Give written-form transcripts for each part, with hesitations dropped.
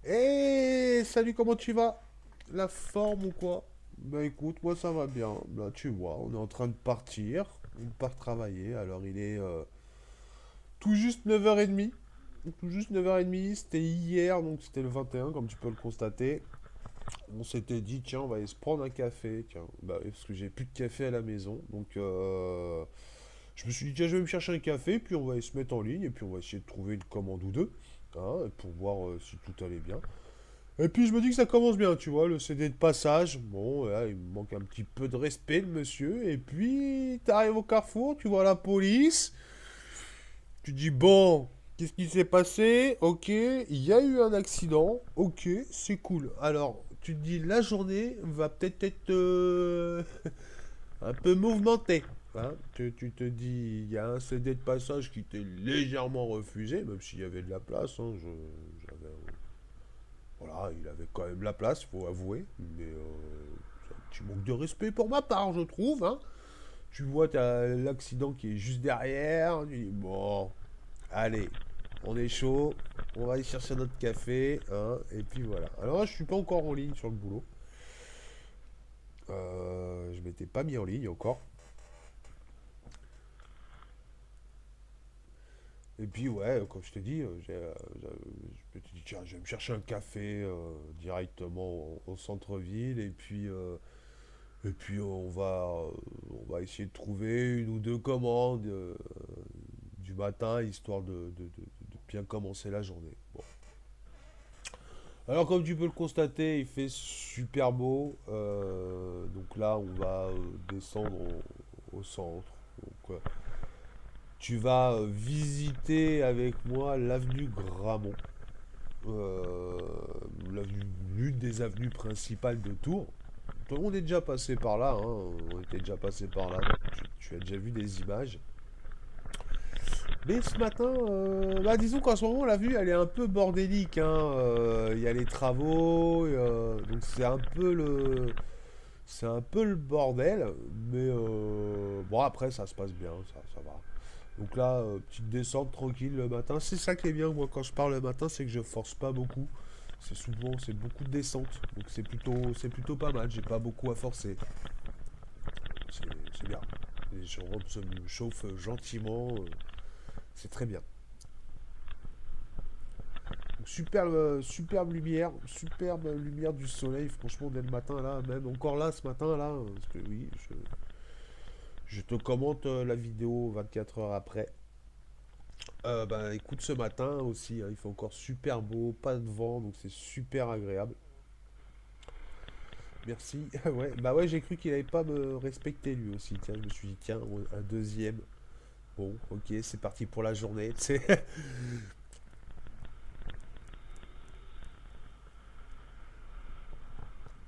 Hey, salut, comment tu vas? La forme ou quoi? Bah écoute, moi ça va bien. Là, tu vois, on est en train de partir. On part travailler. Alors il est tout juste 9h30. Tout juste 9h30. C'était hier, donc c'était le 21, comme tu peux le constater. On s'était dit, tiens, on va aller se prendre un café. Tiens, bah, parce que j'ai plus de café à la maison. Donc je me suis dit, tiens, je vais me chercher un café, puis on va aller se mettre en ligne, et puis on va essayer de trouver une commande ou deux, hein, pour voir si tout allait bien. Et puis je me dis que ça commence bien, tu vois, le CD de passage. Bon, là, il me manque un petit peu de respect, le monsieur. Et puis, t'arrives au carrefour, tu vois la police. Tu dis, bon, qu'est-ce qui s'est passé? Ok, il y a eu un accident. Ok, c'est cool. Alors, tu te dis, la journée va peut-être être, un peu mouvementée. Hein. Tu te dis, il y a un CD de passage qui t'est légèrement refusé, même s'il y avait de la place. Hein, j'avais voilà, il avait quand même la place, faut avouer. Mais c'est un petit manque de respect pour ma part, je trouve. Hein. Tu vois, t'as l'accident qui est juste derrière. Tu dis, bon, allez, on est chaud. On va aller chercher notre café. Hein, et puis voilà. Alors là, je suis pas encore en ligne sur le boulot. Je m'étais pas mis en ligne encore. Et puis ouais, comme je te dis, je me suis dit, tiens, je vais me chercher un café directement au centre-ville. Et puis on va essayer de trouver une ou deux commandes du matin, histoire de bien commencer la journée. Bon. Alors comme tu peux le constater, il fait super beau. Donc là, on va descendre au centre. Donc, tu vas visiter avec moi l'avenue Gramont. Euh, l'une des avenues principales de Tours. Tout le monde est déjà passé par là, hein. On était déjà passé par là. Tu as déjà vu des images. Mais ce matin, bah, disons qu'en ce moment, la vue, elle est un peu bordélique, hein. Il y a les travaux, donc c'est un peu le bordel. Mais bon, après, ça se passe bien, ça va. Donc là, petite descente tranquille le matin. C'est ça qui est bien, moi, quand je pars le matin, c'est que je force pas beaucoup. C'est beaucoup de descente. Donc c'est plutôt pas mal. J'ai pas beaucoup à forcer. C'est c'est bien. Les gens se me chauffent gentiment. C'est très bien. Donc, superbe lumière du soleil, franchement, dès le matin, là, même encore là, ce matin, là, parce que oui, je te commente la vidéo 24 heures après. Bah écoute, ce matin aussi, hein, il fait encore super beau, pas de vent, donc c'est super agréable. Merci. Ouais, bah ouais, j'ai cru qu'il allait pas me respecter lui aussi. Tiens, je me suis dit, tiens, un deuxième. Bon, ok, c'est parti pour la journée.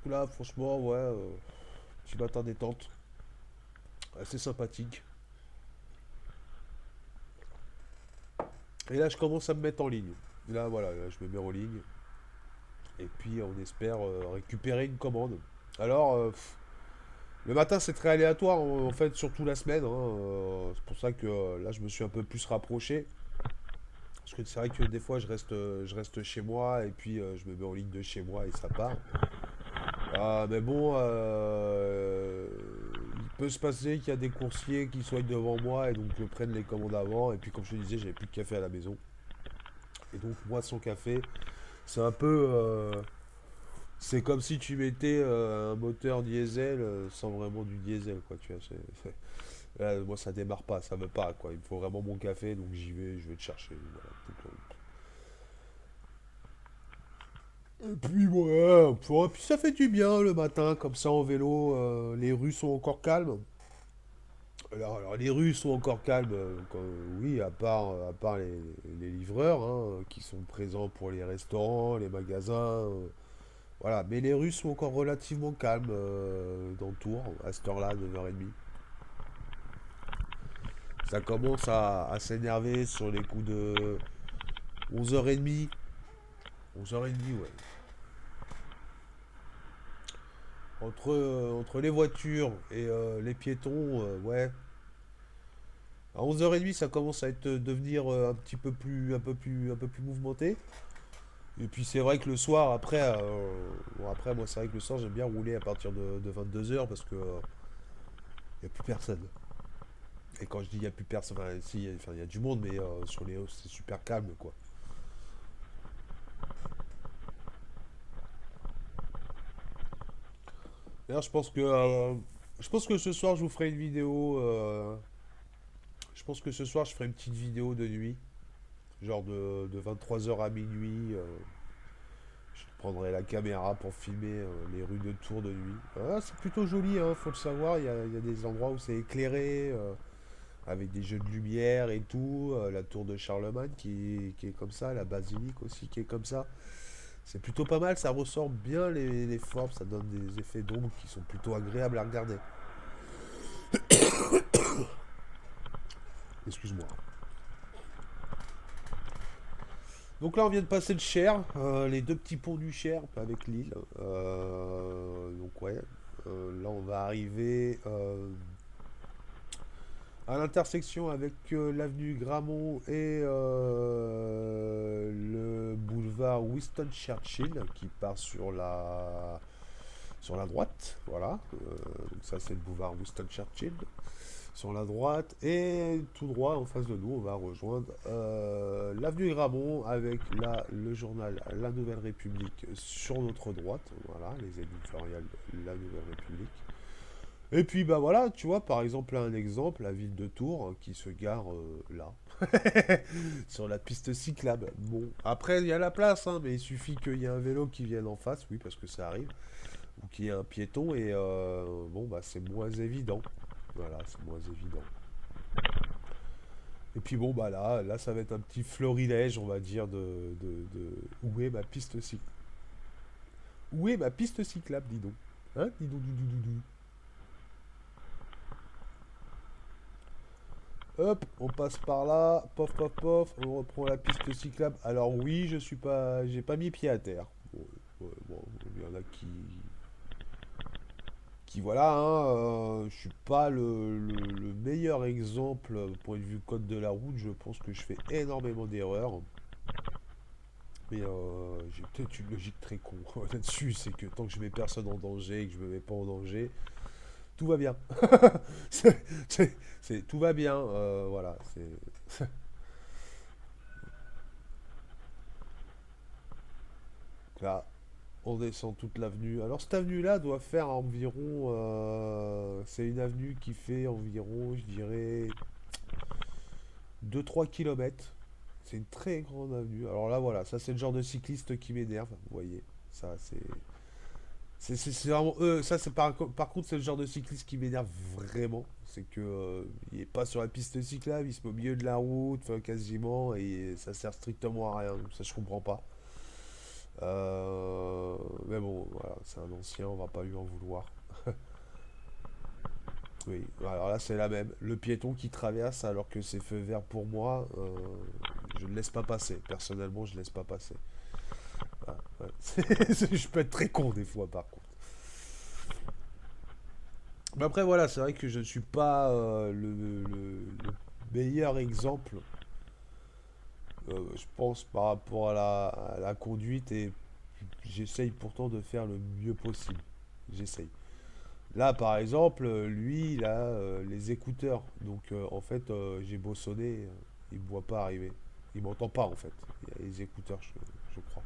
Là, franchement, ouais, petit matin détente, assez sympathique. Et là, je commence à me mettre en ligne. Là, voilà, là, je me mets en ligne. Et puis, on espère récupérer une commande. Alors, le matin, c'est très aléatoire, en fait, surtout la semaine. Hein, c'est pour ça que là, je me suis un peu plus rapproché. Parce que c'est vrai que des fois, je reste chez moi et puis je me mets en ligne de chez moi et ça part. Ah, mais bon, il peut se passer qu'il y a des coursiers qui soient devant moi et donc prennent les commandes avant. Et puis, comme je te disais, j'avais plus de café à la maison. Et donc, moi, sans café, c'est un peu. C'est comme si tu mettais un moteur diesel sans vraiment du diesel, quoi. Tu vois, là, moi, ça démarre pas, ça veut pas, quoi. Il me faut vraiment mon café, donc j'y vais, je vais le chercher. Voilà. Et puis, ouais, puis ça fait du bien le matin, comme ça en vélo. Les rues sont encore calmes. Alors, les rues sont encore calmes, oui, à part les livreurs hein, qui sont présents pour les restaurants, les magasins. Voilà, mais les rues sont encore relativement calmes dans Tours, à cette heure-là, 9h30. Ça commence à s'énerver sur les coups de 11h30. 11h30, ouais. Entre les voitures et les piétons, ouais. À 11h30, ça commence à devenir un petit peu plus, un peu plus mouvementé. Et puis c'est vrai que le soir, après, bon, après moi c'est vrai que le soir j'aime bien rouler à partir de 22 h parce que y a plus personne. Et quand je dis y a plus personne, enfin, si, enfin, y a du monde, mais sur les hausses c'est super calme quoi. D'ailleurs je pense que ce soir je vous ferai une vidéo. Je pense que ce soir je ferai une petite vidéo de nuit, genre de 23 h à minuit. Je prendrai la caméra pour filmer les rues de Tours de nuit. Ah, c'est plutôt joli, hein, faut le savoir. Il y a des endroits où c'est éclairé, avec des jeux de lumière et tout. La tour de Charlemagne qui est comme ça, la basilique aussi qui est comme ça. C'est plutôt pas mal, ça ressort bien les formes, ça donne des effets d'ombre qui sont plutôt agréables à regarder. Excuse-moi. Donc là, on vient de passer le Cher, les deux petits ponts du Cher avec l'île. Donc ouais, là on va arriver à l'intersection avec l'avenue Gramont et le boulevard Winston Churchill qui part sur la droite. Voilà, donc ça c'est le boulevard Winston Churchill sur la droite et tout droit en face de nous, on va rejoindre l'avenue Gramont avec le journal La Nouvelle République sur notre droite. Voilà, les éditoriales de La Nouvelle République. Et puis bah voilà, tu vois, par exemple, un exemple, la ville de Tours qui se gare là, sur la piste cyclable. Bon, après il y a la place, hein, mais il suffit qu'il y ait un vélo qui vienne en face, oui, parce que ça arrive, ou qu'il y ait un piéton, et bon, bah c'est moins évident. Voilà, c'est moins évident. Et puis bon, bah là ça va être un petit florilège, on va dire, où est ma piste cyclable. Où est ma piste cyclable, dis donc. Hein, dis donc, Hop, on passe par là, pof pof pof, on reprend la piste cyclable. Alors oui, je suis pas, j'ai pas mis pied à terre. Bon, bon, il y en a qui voilà, hein, je suis pas le meilleur exemple point de vue code de la route. Je pense que je fais énormément d'erreurs, mais j'ai peut-être une logique très con là-dessus. C'est que tant que je mets personne en danger et que je me mets pas en danger, tout va bien. Tout va bien, voilà. Là, on descend toute l'avenue. Alors cette avenue-là doit faire environ... c'est une avenue qui fait environ, je dirais, 2 3 kilomètres. C'est une très grande avenue. Alors là, voilà, ça c'est le genre de cycliste qui m'énerve, vous voyez. Ça, c'est vraiment... ça, c'est par contre, c'est le genre de cycliste qui m'énerve vraiment. C'est que il est pas sur la piste cyclable, il se met au milieu de la route, enfin, quasiment, et ça sert strictement à rien. Ça, je comprends pas. Mais bon, voilà, c'est un ancien, on va pas lui en vouloir. Oui, alors là c'est la même. Le piéton qui traverse alors que c'est feu vert pour moi, je ne laisse pas passer. Personnellement, je laisse pas passer. Voilà, ouais. Je peux être très con des fois par contre. Mais après voilà, c'est vrai que je ne suis pas le meilleur exemple, je pense, par rapport à la conduite et j'essaye pourtant de faire le mieux possible. J'essaye. Là, par exemple, lui, il a les écouteurs. Donc, en fait, j'ai beau sonner, il me voit pas arriver. Il m'entend pas, en fait. Il a les écouteurs, je crois.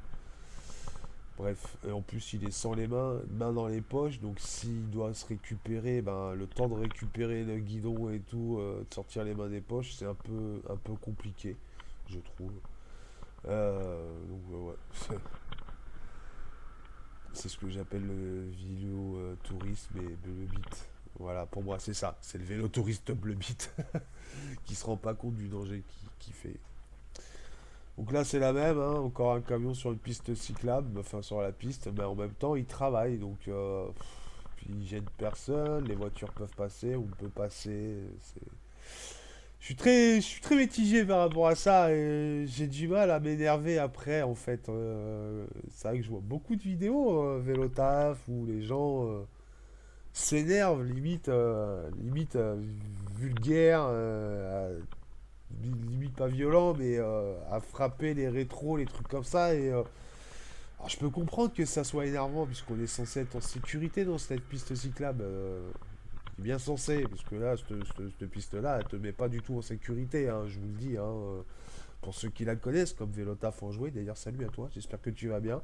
Bref, et en plus, il est sans les mains dans les poches. Donc, s'il doit se récupérer, ben, le temps de récupérer le guidon et tout, de sortir les mains des poches, c'est un peu compliqué, je trouve. Donc, ouais. C'est ce que j'appelle le vélo tourisme et bleu bit. Voilà, pour moi, c'est ça. C'est le vélo touriste bleu bit qui se rend pas compte du danger qu'il fait. Donc là, c'est la même, hein, encore un camion sur une piste cyclable, enfin sur la piste, mais en même temps, il travaille. Donc, puis il gêne personne, les voitures peuvent passer, on peut passer. Je suis très mitigé par rapport à ça et j'ai du mal à m'énerver après en fait. C'est vrai que je vois beaucoup de vidéos vélo taf où les gens s'énervent limite vulgaire, limite pas violent mais à frapper les rétros, les trucs comme ça et Alors, je peux comprendre que ça soit énervant, puisqu'on est censé être en sécurité dans cette piste cyclable. C'est bien censé, parce que là, cette piste-là, elle te met pas du tout en sécurité, hein, je vous le dis. Hein, pour ceux qui la connaissent, comme Vélotaf en jouer, d'ailleurs, salut à toi, j'espère que tu vas bien.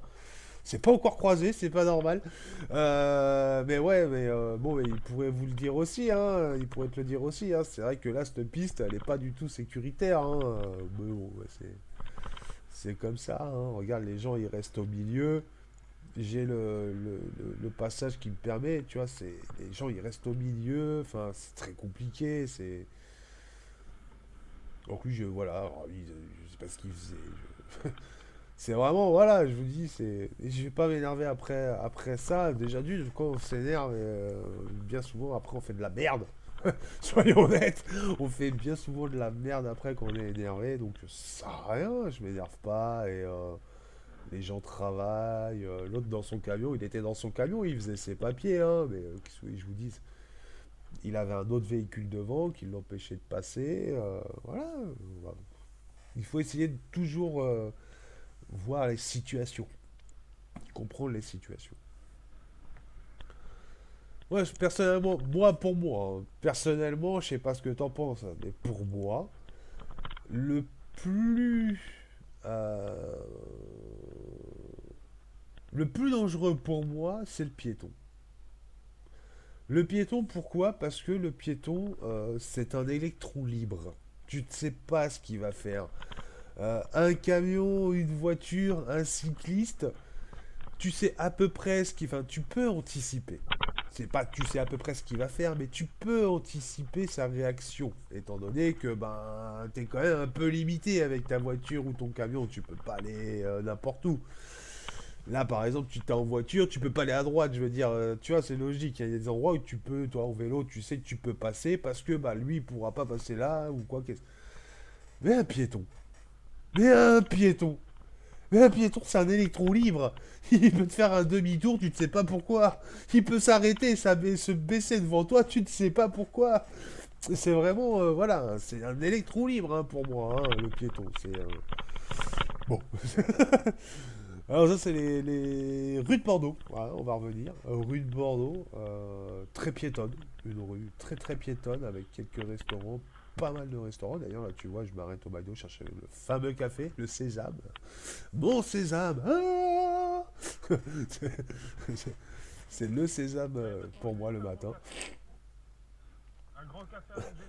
C'est pas encore croisé, c'est pas normal. Mais ouais, mais bon, mais il pourrait vous le dire aussi, hein. Il pourrait te le dire aussi, hein. C'est vrai que là, cette piste, elle est pas du tout sécuritaire, hein. Mais bon, ouais, c'est comme ça, hein. Regarde, les gens, ils restent au milieu. J'ai le passage qui me permet, tu vois, c'est les gens, ils restent au milieu. Enfin, c'est très compliqué. C'est donc lui, voilà, alors, lui, je sais pas ce qu'il faisait. C'est vraiment, voilà, je vous dis, je vais pas m'énerver après ça. Déjà d'une, quand on s'énerve, bien souvent, après, on fait de la merde. Soyons honnêtes, on fait bien souvent de la merde après qu'on est énervé. Donc, ça sert à rien, je m'énerve pas. Et les gens travaillent. L'autre, dans son camion, il était dans son camion, il faisait ses papiers, hein. Mais qu'est-ce que vous voulez que je vous dise? Il avait un autre véhicule devant qui l'empêchait de passer. Voilà. Il faut essayer de toujours voir les situations, comprendre les situations. Ouais, personnellement, moi pour moi, hein, personnellement, je sais pas ce que t'en penses, hein, mais pour moi, le plus euh, le plus dangereux pour moi, c'est le piéton. Le piéton, pourquoi? Parce que le piéton, c'est un électron libre. Tu ne sais pas ce qu'il va faire. Un camion, une voiture, un cycliste, tu sais à peu près ce qu'il... Enfin, tu peux anticiper. C'est pas que tu sais à peu près ce qu'il va faire, mais tu peux anticiper sa réaction. Étant donné que ben t'es quand même un peu limité avec ta voiture ou ton camion, tu peux pas aller n'importe où. Là, par exemple, tu t'es en voiture, tu peux pas aller à droite, je veux dire, tu vois, c'est logique. Il y a des endroits où tu peux, toi, en vélo, tu sais que tu peux passer parce que bah lui, il pourra pas passer là ou quoi. Mais un piéton, mais un piéton, mais un piéton, c'est un électron libre. Il peut te faire un demi-tour, tu ne sais pas pourquoi. Il peut s'arrêter, se baisser devant toi, tu ne sais pas pourquoi. C'est vraiment, voilà, c'est un électron libre hein, pour moi, hein, le piéton. Bon. Alors ça, c'est les rues de Bordeaux. Voilà, on va revenir. Rue de Bordeaux, très piétonne. Une rue très très piétonne avec quelques restaurants, pas mal de restaurants. D'ailleurs, là, tu vois, je m'arrête au McDo chercher le fameux café, le sésame. Bon sésame. Ah c'est c'est le sésame pour moi le matin.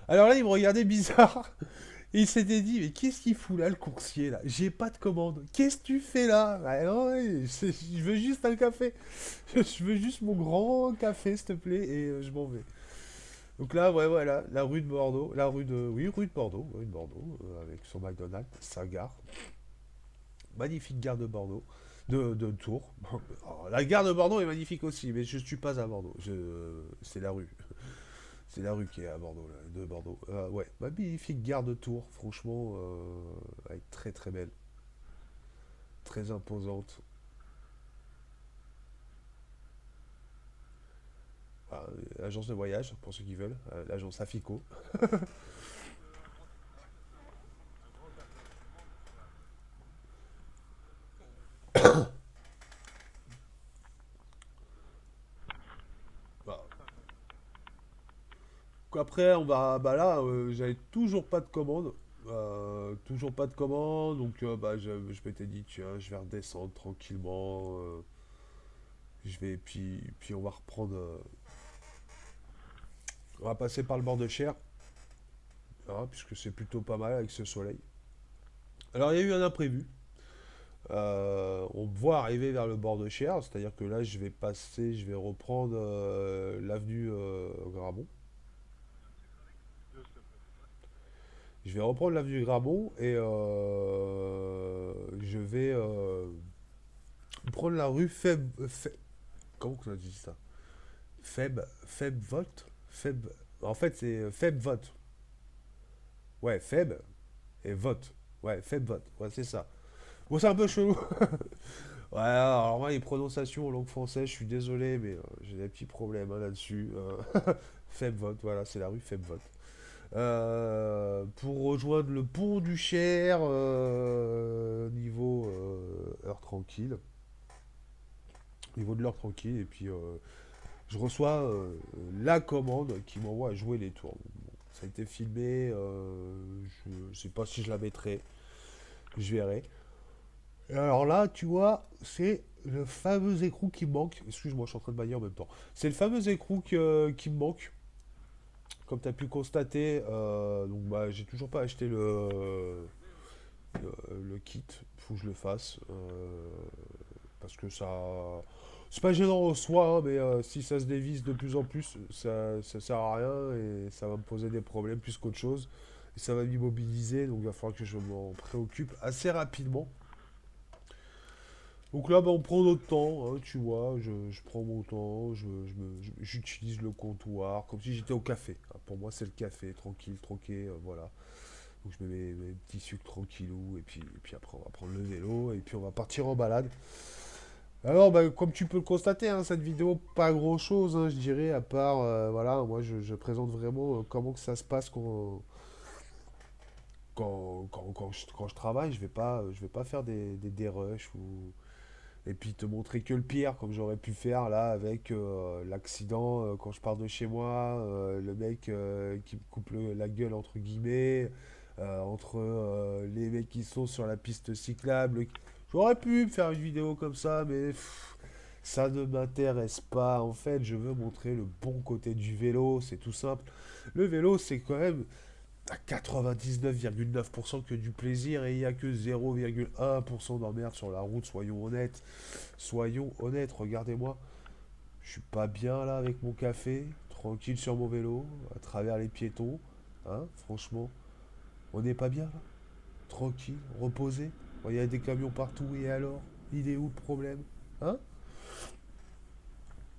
Alors là, il me regardait bizarre. Et il s'était dit, mais qu'est-ce qu'il fout là, le coursier, là? J'ai pas de commande. Qu'est-ce que tu fais là? Ah non, ouais, je veux juste un café. Je veux juste mon grand café, s'il te plaît, et je m'en vais. Donc là, ouais, voilà, la rue de Bordeaux. La rue de... Oui, rue de Bordeaux, avec son McDonald's, sa gare. Magnifique gare de Bordeaux. De Tours. Alors, la gare de Bordeaux est magnifique aussi, mais je suis pas à Bordeaux. C'est la rue. C'est la rue qui est à Bordeaux, là, de Bordeaux. Ouais, magnifique gare de Tours, franchement, elle est très très belle, très imposante. Ah, agence de voyage, pour ceux qui veulent, l'agence Afico. Bah, après, on va, bah là, j'avais toujours pas de commande. Toujours pas de commande, donc bah, je m'étais dit, tiens, je vais redescendre tranquillement. Puis on va reprendre. On va passer par le bord de Cher, hein, puisque c'est plutôt pas mal avec ce soleil. Alors, il y a eu un imprévu. On me voit arriver vers le bord de Cher, c'est-à-dire que là, je vais reprendre l'avenue Gramont. Je vais reprendre l'avenue Gramont et je vais prendre la rue comment on dit ça? Feb Vote? En fait, c'est Feb Vote. Ouais, Feb et Vote. Ouais, Feb Vote. Ouais, c'est ça. Bon, c'est un peu chelou. Ouais, alors moi, les prononciations en langue française, je suis désolé, mais j'ai des petits problèmes hein, là-dessus. Febvote, voilà, c'est la rue Febvote. Pour rejoindre le pont du Cher, niveau heure tranquille. niveau de l'heure tranquille, et puis je reçois la commande qui m'envoie à jouer les tours. Bon, ça a été filmé, je sais pas si je la mettrai, je verrai. Et alors là, tu vois, c'est le fameux écrou qui me manque. Excuse-moi, je suis en train de bailler en même temps. C'est le fameux écrou qui me manque. Comme tu as pu constater, donc bah, j'ai toujours pas acheté le kit. Faut que je le fasse. Parce que ça. C'est pas gênant en soi, hein, mais si ça se dévisse de plus en plus, ça sert à rien et ça va me poser des problèmes plus qu'autre chose. Et ça va m'immobiliser, donc il va falloir que je m'en préoccupe assez rapidement. Donc là, bah, on prend notre temps, hein, tu vois, je prends mon temps, j'utilise le comptoir, comme si j'étais au café. Ah, pour moi, c'est le café, tranquille, troqué, voilà. Donc je me mets mes petits sucres tranquillou, et puis après, on va prendre le vélo, et puis on va partir en balade. Alors, bah, comme tu peux le constater, hein, cette vidéo, pas grand-chose, hein, je dirais, à part, voilà, moi, je présente vraiment comment que ça se passe quand je travaille. Je vais pas faire des rushs ou et puis te montrer que le pire, comme j'aurais pu faire là avec l'accident quand je pars de chez moi, le mec qui me coupe la gueule entre guillemets, entre les mecs qui sont sur la piste cyclable. J'aurais pu me faire une vidéo comme ça, mais ça ne m'intéresse pas. En fait, je veux montrer le bon côté du vélo, c'est tout simple. Le vélo, c'est quand même à 99,9% que du plaisir et il n'y a que 0,1% d'emmerde sur la route, soyons honnêtes. Soyons honnêtes, regardez-moi. Je suis pas bien là avec mon café, tranquille sur mon vélo, à travers les piétons. Hein, franchement, on n'est pas bien là. Tranquille, reposé. Il y a des camions partout et alors? Il est où le problème? Hein?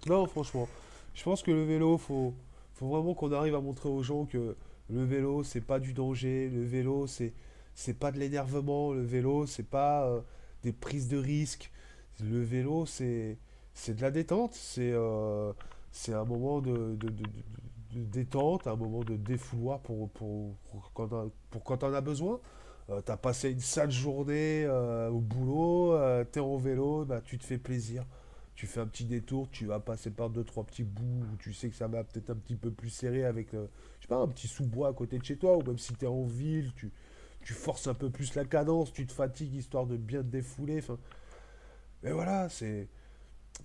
Non, franchement, je pense que le vélo, faut vraiment qu'on arrive à montrer aux gens que le vélo, c'est pas du danger, le vélo, c'est pas de l'énervement, le vélo, c'est pas des prises de risques. Le vélo, c'est de la détente, c'est un moment de détente, un moment de défouloir pour quand on a besoin. T'as passé une sale journée au boulot, t'es en vélo, bah, tu te fais plaisir. Tu fais un petit détour, tu vas passer par deux, trois petits bouts où tu sais que ça va peut-être un petit peu plus serré avec, je sais pas, un petit sous-bois à côté de chez toi, ou même si tu es en ville, tu forces un peu plus la cadence, tu te fatigues histoire de bien te défouler. Enfin, mais voilà, c'est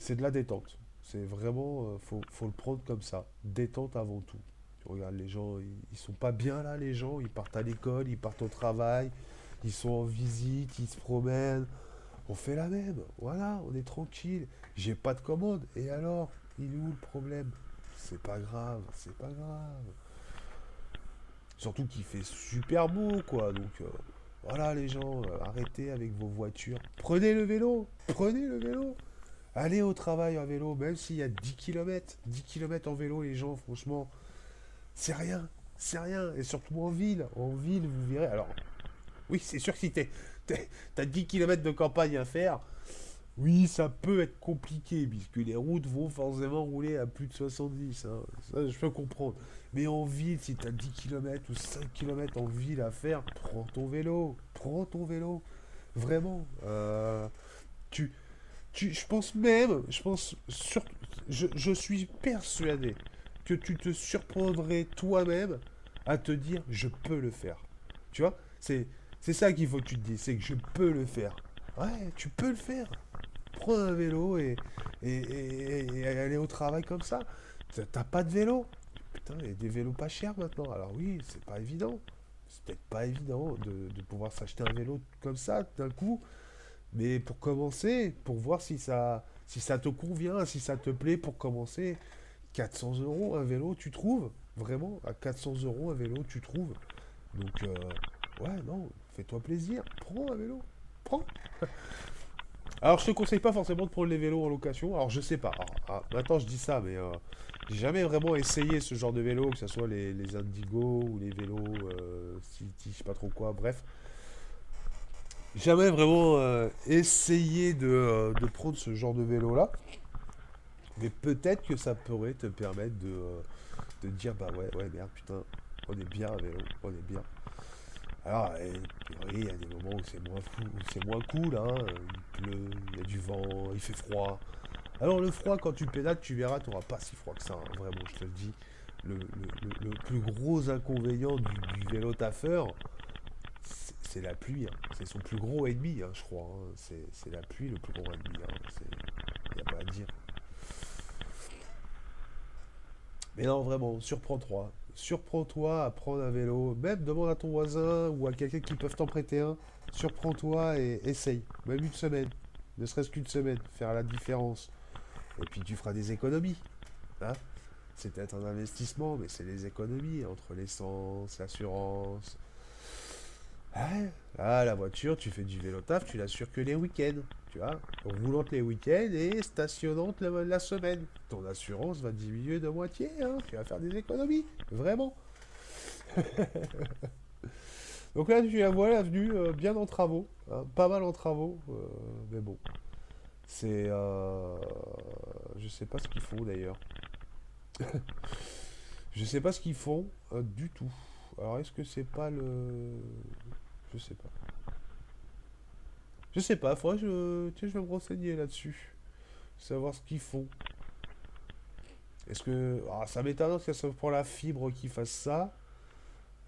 de la détente. C'est vraiment, faut le prendre comme ça. Détente avant tout. Tu regardes les gens, ils sont pas bien là, les gens. Ils partent à l'école, ils partent au travail, ils sont en visite, ils se promènent. On fait la même. Voilà, on est tranquille. J'ai pas de commande. Et alors, il est où le problème? C'est pas grave, c'est pas grave. Surtout qu'il fait super beau, quoi. Donc, voilà, les gens, arrêtez avec vos voitures. Prenez le vélo. Prenez le vélo. Allez au travail en vélo, même s'il y a 10 km. 10 km en vélo, les gens, franchement, c'est rien. C'est rien. Et surtout en ville. En ville, vous verrez. Alors, oui, c'est sûr que si t'as 10 km de campagne à faire, oui, ça peut être compliqué, puisque les routes vont forcément rouler à plus de 70, hein. Ça, je peux comprendre. Mais en ville, si t'as 10 km ou 5 km en ville à faire, prends ton vélo. Prends ton vélo. Vraiment. Tu, je pense même, je suis persuadé que tu te surprendrais toi-même à te dire je peux le faire. Tu vois, c'est ça qu'il faut que tu te dises, c'est que je peux le faire. Ouais, tu peux le faire. Prends un vélo et aller au travail comme ça. T'as pas de vélo? Putain, il y a des vélos pas chers maintenant. Alors oui, c'est pas évident. C'est peut-être pas évident de pouvoir s'acheter un vélo comme ça d'un coup. Mais pour commencer, pour voir si ça te convient, si ça te plaît, pour commencer, 400 euros un vélo, tu trouves? Vraiment, à 400 euros un vélo, tu trouves? Donc, ouais, non, fais-toi plaisir, prends un vélo, prends. Alors, je te conseille pas forcément de prendre les vélos en location. Alors, je sais pas. Alors, maintenant, je dis ça, mais j'ai jamais vraiment essayé ce genre de vélo, que ce soit les Indigo ou les vélos City, je sais pas trop quoi. Bref, jamais vraiment essayé de prendre ce genre de vélo-là. Mais peut-être que ça pourrait te permettre de dire, bah ouais, ouais, merde, putain, on est bien à vélo, on est bien. Alors, oui, il y a des moments où c'est moins fou, où c'est moins cool, hein. Il pleut, il y a du vent, il fait froid. Alors le froid, quand tu pédales, tu verras, tu n'auras pas si froid que ça, hein, vraiment, je te le dis. Le plus gros inconvénient du vélo taffeur, c'est la pluie, hein. C'est son plus gros ennemi, hein, je crois, hein. C'est la pluie le plus gros ennemi, hein. Il n'y a pas à dire. Mais non, vraiment, surprends-toi. Surprends-toi à prendre un vélo. Même demande à ton voisin ou à quelqu'un qui peut t'en prêter un. Surprends-toi et essaye. Même une semaine. Ne serait-ce qu'une semaine. Faire la différence. Et puis tu feras des économies. Hein. C'est peut-être un investissement, mais c'est les économies entre l'essence, l'assurance. Ouais. Ah, la voiture, tu fais du vélo taf, tu l'assures que les week-ends. Tu vois, roulante les week-ends et stationnante la semaine. Ton assurance va diminuer de moitié, hein. Tu vas faire des économies. Vraiment. Donc là, tu la vois l'avenue bien en travaux. Hein, pas mal en travaux. Mais bon. C'est. Je sais pas ce qu'ils font d'ailleurs. Je sais pas ce qu'ils font du tout. Alors est-ce que c'est pas le. Je sais pas. Je sais pas, faudrait que tiens, je vais me renseigner là-dessus. Savoir ce qu'ils font. Est-ce que. Ah, ça m'étonne que ça soit pour la fibre qui fasse ça.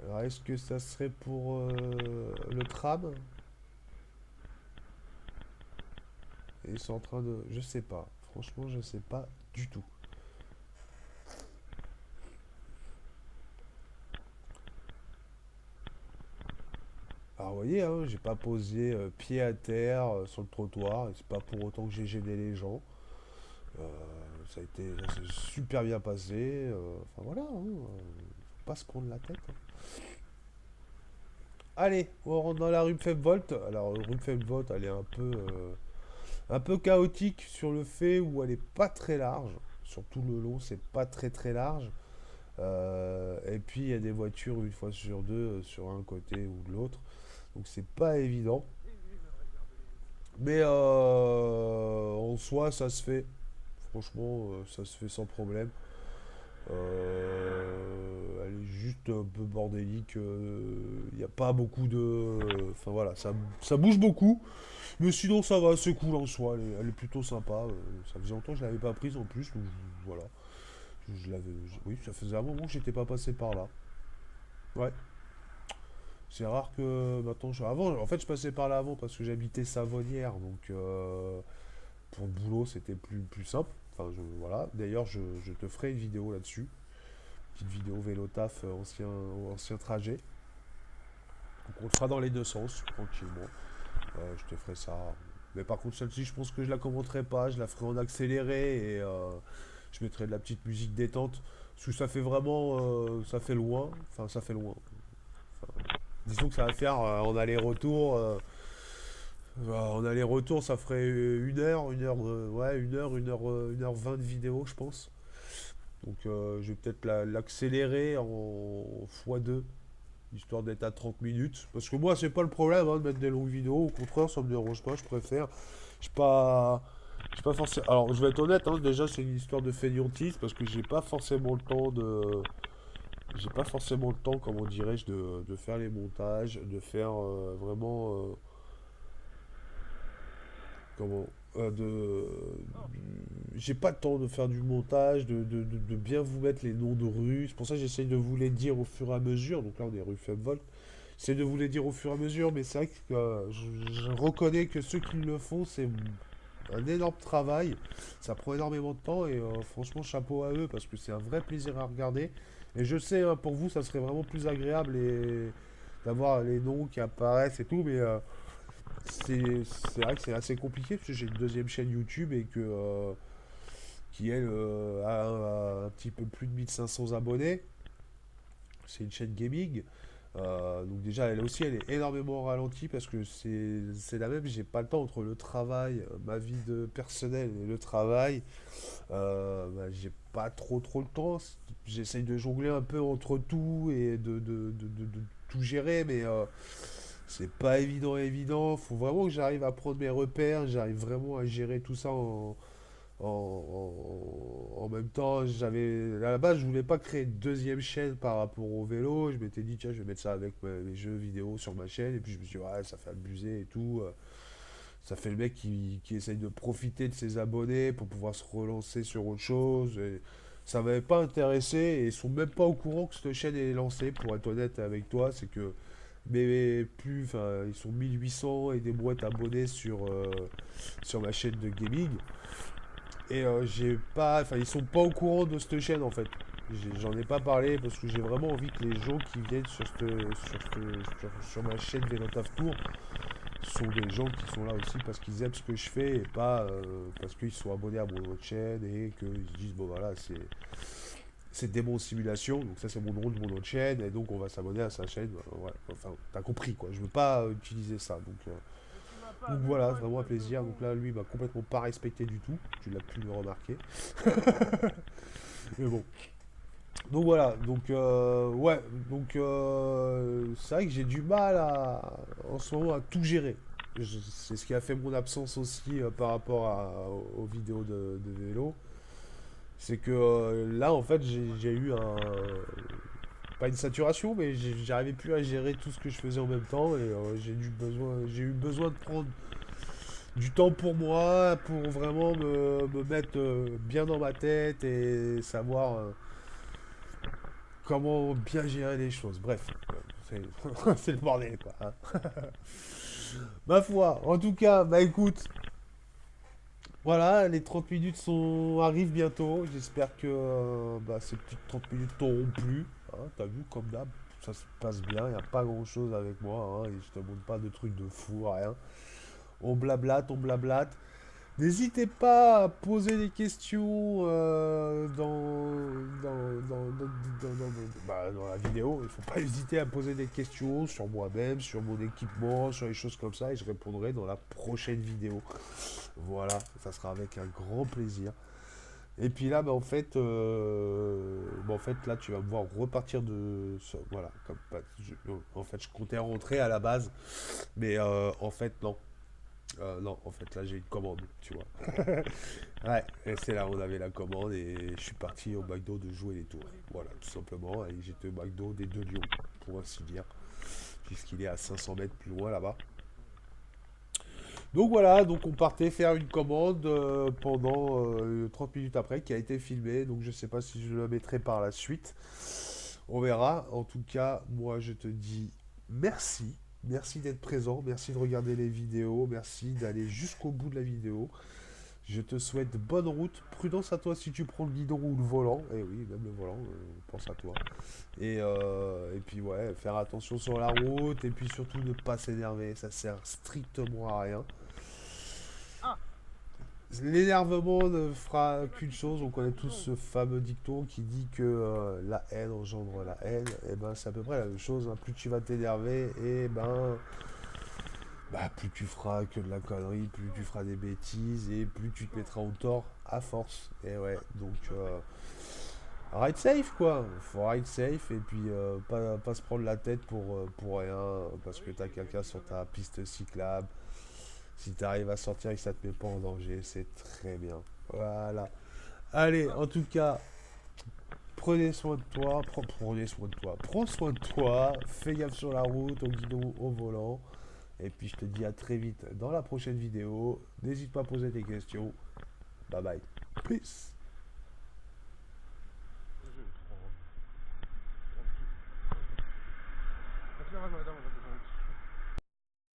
Alors est-ce que ça serait pour le tram? Et ils sont en train de. Je sais pas. Franchement, je sais pas du tout. Alors vous voyez, hein, j'ai pas posé pied à terre sur le trottoir. Et c'est pas pour autant que j'ai gêné les gens. Euh, ça s'est super bien passé. Enfin voilà, hein, faut pas se prendre la tête, hein. Allez, on rentre dans la rue Febvolt. Alors, rue Febvolt, elle est un peu chaotique sur le fait où elle est pas très large. Sur tout le long, c'est pas très très large. Et puis, il y a des voitures une fois sur deux, sur un côté ou de l'autre. Donc, c'est pas évident. Mais en soi, ça se fait. Franchement, ça se fait sans problème. Elle est juste un peu bordélique. Il n'y a pas beaucoup de. Enfin voilà, ça bouge beaucoup. Mais sinon, ça va, c'est cool en soi. Elle est plutôt sympa. Ça faisait longtemps que je l'avais pas prise en plus. Donc voilà. Oui, ça faisait un moment que j'étais pas passé par là. Ouais. C'est rare que maintenant. Avant, en fait, je passais par là avant parce que j'habitais Savonnière. Donc pour le boulot, c'était plus simple. Enfin, voilà. D'ailleurs, je te ferai une vidéo là-dessus. Petite vidéo vélo taf, ancien trajet. Donc on le fera dans les deux sens, tranquillement. Je te ferai ça. Mais par contre, celle-ci, je pense que je la commenterai pas. Je la ferai en accéléré et je mettrai de la petite musique détente. Parce que ça fait vraiment. Ça fait loin. Enfin, ça fait loin. Disons que ça va faire en aller-retour. En aller-retour, ça ferait ouais, une heure 20 de vidéo, je pense. Donc je vais peut-être l'accélérer en x2, histoire d'être à 30 minutes. Parce que moi, c'est pas le problème hein, de mettre des longues vidéos. Au contraire, ça me dérange pas, je préfère. Je pas. J'ai pas forcément. Alors, je vais être honnête, hein, déjà, c'est une histoire de fainéantise parce que j'ai pas forcément le temps de. J'ai pas forcément le temps, comment dirais-je, de faire les montages, de faire vraiment. Comment de J'ai pas le temps de faire du montage, de bien vous mettre les noms de rues. C'est pour ça que j'essaye de vous les dire au fur et à mesure. Donc là, on est rue Fabvolt. J'essaie de vous les dire au fur et à mesure, mais c'est vrai que je reconnais que ceux qui le font, c'est un énorme travail. Ça prend énormément de temps et franchement, chapeau à eux parce que c'est un vrai plaisir à regarder. Et je sais, hein, pour vous, ça serait vraiment plus agréable d'avoir les noms qui apparaissent et tout, mais c'est vrai que c'est assez compliqué parce que j'ai une deuxième chaîne YouTube et qui elle a un petit peu plus de 1500 abonnés. C'est une chaîne gaming. Donc déjà elle aussi elle est énormément ralentie parce que c'est la même, j'ai pas le temps entre le travail, ma vie de personnelle et le travail. Bah, j'ai pas trop le temps. J'essaye de jongler un peu entre tout et de tout gérer, mais c'est pas évident. Faut vraiment que j'arrive à prendre mes repères, j'arrive vraiment à gérer tout ça en même temps. À la base, je voulais pas créer une deuxième chaîne par rapport au vélo. Je m'étais dit, tiens, je vais mettre ça avec mes jeux vidéo sur ma chaîne. Et puis je me suis dit, ouais, ça fait abuser et tout. Ça fait le mec qui essaye de profiter de ses abonnés pour pouvoir se relancer sur autre chose. Et ça m'avait pas intéressé et ils sont même pas au courant que cette chaîne est lancée, pour être honnête avec toi. C'est que enfin, ils sont 1800 et des brouettes abonnés sur ma chaîne de gaming. Et j'ai pas, enfin, ils sont pas au courant de cette chaîne en fait. J'en ai pas parlé parce que j'ai vraiment envie que les gens qui viennent sur ma chaîne Vélotaf Tour sont des gens qui sont là aussi parce qu'ils aiment ce que je fais et pas parce qu'ils sont abonnés à mon autre chaîne et qu'ils se disent bon voilà c'est Démon Simulation, donc ça c'est mon nom de mon autre chaîne et donc on va s'abonner à sa chaîne. Ouais, enfin t'as compris quoi, je veux pas utiliser ça donc voilà, vraiment un plaisir. Donc là lui il m'a complètement pas respecté du tout, tu l'as pu le remarquer. Mais bon. Donc voilà, donc ouais, donc c'est vrai que j'ai du mal en ce moment à tout gérer. C'est ce qui a fait mon absence aussi par rapport aux vidéos de vélo. C'est que là en fait j'ai eu pas une saturation, mais j'arrivais plus à gérer tout ce que je faisais en même temps et j'ai eu besoin de prendre du temps pour moi, pour vraiment me mettre bien dans ma tête et savoir comment bien gérer les choses. Bref, c'est c'est le bordel, quoi, hein. Ma foi, en tout cas, bah écoute, voilà, les 30 minutes arrivent bientôt. J'espère que bah, ces petites 30 minutes t'auront plu, hein. T'as vu, comme d'hab, ça se passe bien, il n'y a pas grand-chose avec moi, hein, et je te montre pas de trucs de fou, rien. On blablate. N'hésitez pas à poser des questions dans la vidéo. Il ne faut pas hésiter à poser des questions sur moi-même, sur mon équipement, sur les choses comme ça, et je répondrai dans la prochaine vidéo. Voilà, ça sera avec un grand plaisir. Et puis là, en fait, là, tu vas me voir repartir voilà, en fait, je comptais rentrer à la base, mais en fait, non. Non, en fait, là, j'ai une commande, tu vois. Ouais, et c'est là où on avait la commande et je suis parti au McDo de jouer les tours. Voilà, tout simplement. Et j'étais au McDo des Deux Lions, pour ainsi dire, puisqu'il est à 500 mètres plus loin là-bas. Donc voilà, donc on partait faire une commande pendant 30 minutes après, qui a été filmée. Donc je sais pas si je la mettrai par la suite. On verra. En tout cas, moi, je te dis merci. Merci d'être présent, merci de regarder les vidéos, merci d'aller jusqu'au bout de la vidéo. Je te souhaite bonne route, prudence à toi si tu prends le guidon ou le volant. Eh oui, même le volant, pense à toi. Et puis ouais, faire attention sur la route et puis surtout ne pas s'énerver, ça sert strictement à rien. L'énervement ne fera qu'une chose, on connaît tous ce fameux dicton qui dit que la haine engendre la haine, et ben c'est à peu près la même chose, hein. Plus tu vas t'énerver, et ben plus tu feras que de la connerie, plus tu feras des bêtises, et plus tu te mettras en tort à force. Et ouais, donc ride safe quoi, faut ride safe, et puis pas se prendre la tête pour rien, parce que t'as quelqu'un sur ta piste cyclable. Si tu arrives à sortir et que ça te met pas en danger, c'est très bien. Voilà. Allez, en tout cas, prenez soin de toi, prenez soin de toi, prends soin de toi, fais gaffe sur la route, au guidon, au volant. Et puis je te dis à très vite dans la prochaine vidéo. N'hésite pas à poser tes questions. Bye bye. Peace.